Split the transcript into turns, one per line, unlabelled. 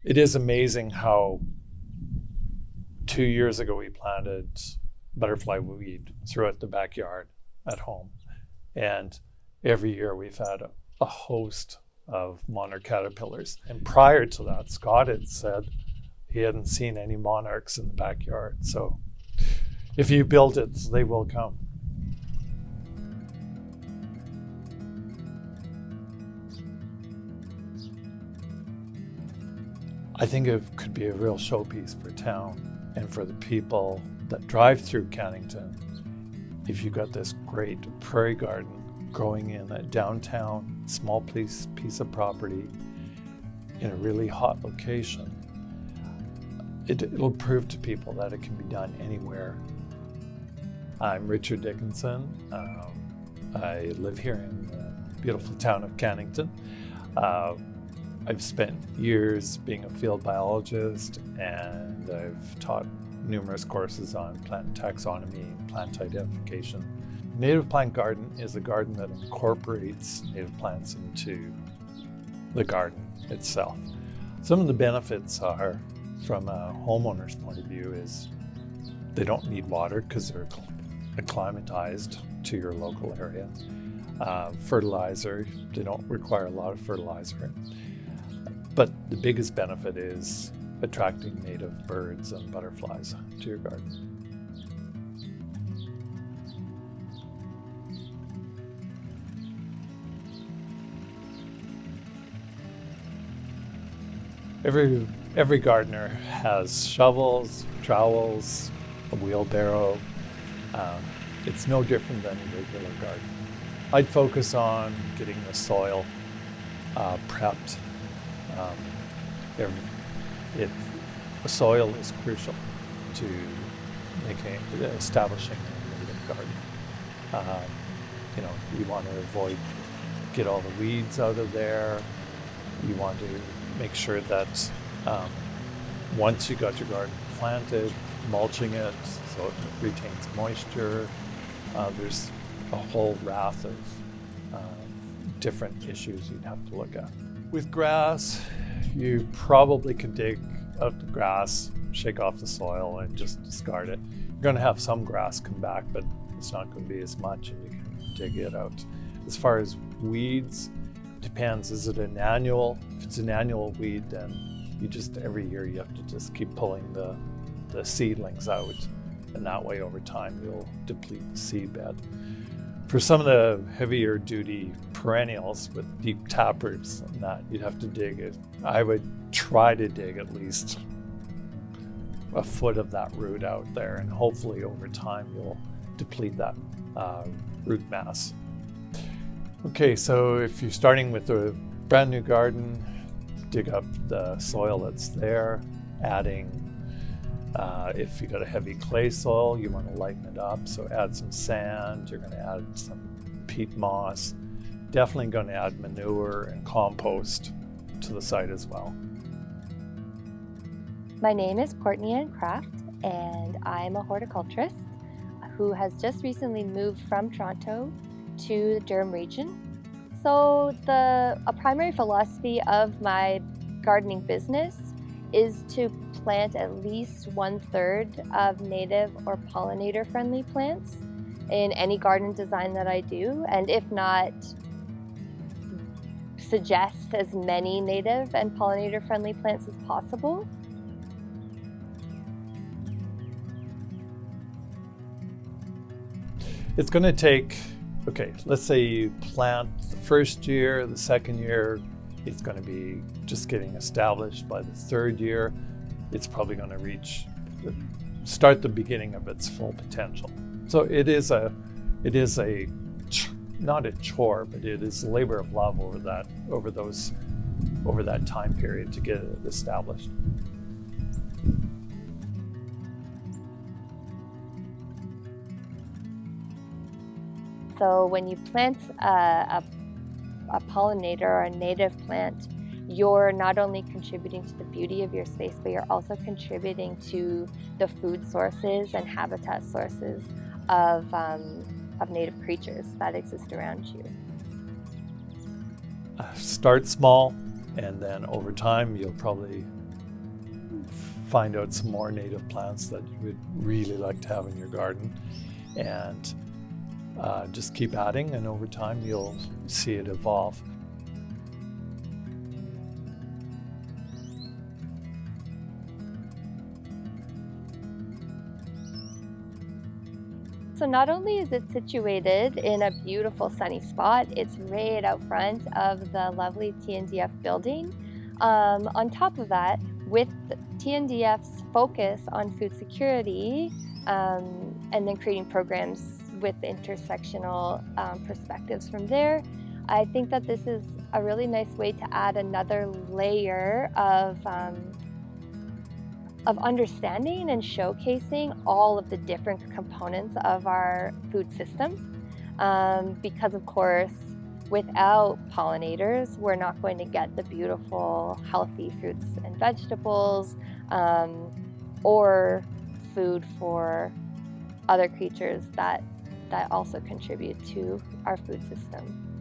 It is amazing how 2 years ago we planted butterfly weed throughout the backyard at home. And every year we've had a host of monarch caterpillars. And prior to that, Scott had said he hadn't seen any monarchs in the backyard. So if you build it, they will come. I think it could be a real showpiece for town and for the people that drive through Cannington. If you've got this great prairie garden growing in a downtown, small piece of property in a really hot location, it'll prove to people that it can be done anywhere. I'm Richard Dickinson. I live here in the beautiful town of Cannington. I've spent years being a field biologist, and I've taught numerous courses on plant taxonomy and plant identification. Native Plant Garden is a garden that incorporates native plants into the garden itself. Some of the benefits are, from a homeowner's point of view, is they don't need water because they're acclimatized to your local area. Fertilizer, they don't require a lot of fertilizer. But the biggest benefit is attracting native birds and butterflies to your garden. Every gardener has shovels, trowels, a wheelbarrow. It's no different than a regular garden. I'd focus on getting the soil prepped. The soil is crucial to establishing a native garden. You want to get all the weeds out of there. You want to make sure that once you got your garden planted, mulching it so it retains moisture. There's a whole raft of different issues you'd have to look at. With grass, you probably could dig out the grass, shake off the soil, and just discard it. You're going to have some grass come back, but it's not going to be as much, and you can dig it out. As far as weeds, depends. Is it an annual? If it's an annual weed, then every year you have to just keep pulling the seedlings out, and that way over time you'll deplete the seed bed. For some of the heavier duty perennials with deep taproots and that, you'd have to dig it. I would try to dig at least a foot of that root out there, and hopefully over time you'll deplete that root mass. Okay, so if you're starting with a brand new garden, dig up the soil that's there, adding, if you got a heavy clay soil, you want to lighten it up, so add some sand, you're going to add some peat moss, definitely going to add manure and compost to the site as well.
My name is Courtney Ann Kraft, and I'm a horticulturist who has just recently moved from Toronto to the Durham region. So a primary philosophy of my gardening business is to plant at least 1/3 of native or pollinator-friendly plants in any garden design that I do, and if not, suggest as many native and pollinator-friendly plants as possible.
It's going to take, let's say you plant the first year, the second year, it's going to be just getting established. By the third year, it's probably going to start the beginning of its full potential. So it is not a chore, but it is a labor of love over that time period to get it established.
So when you plant a pollinator or a native plant, you're not only contributing to the beauty of your space, but you're also contributing to the food sources and habitat sources of native creatures that exist around you.
Start small, and then over time you'll probably find out some more native plants that you would really like to have in your garden, and just keep adding, and over time you'll see it evolve.
So not only is it situated in a beautiful sunny spot, it's right out front of the lovely TNDF building. On top of that, with TNDF's focus on food security, and then creating programs with intersectional perspectives from there, I think that this is a really nice way to add another layer of understanding and showcasing all of the different components of our food system. Because of course, without pollinators, we're not going to get the beautiful, healthy fruits and vegetables, or food for other creatures that also contribute to our food system.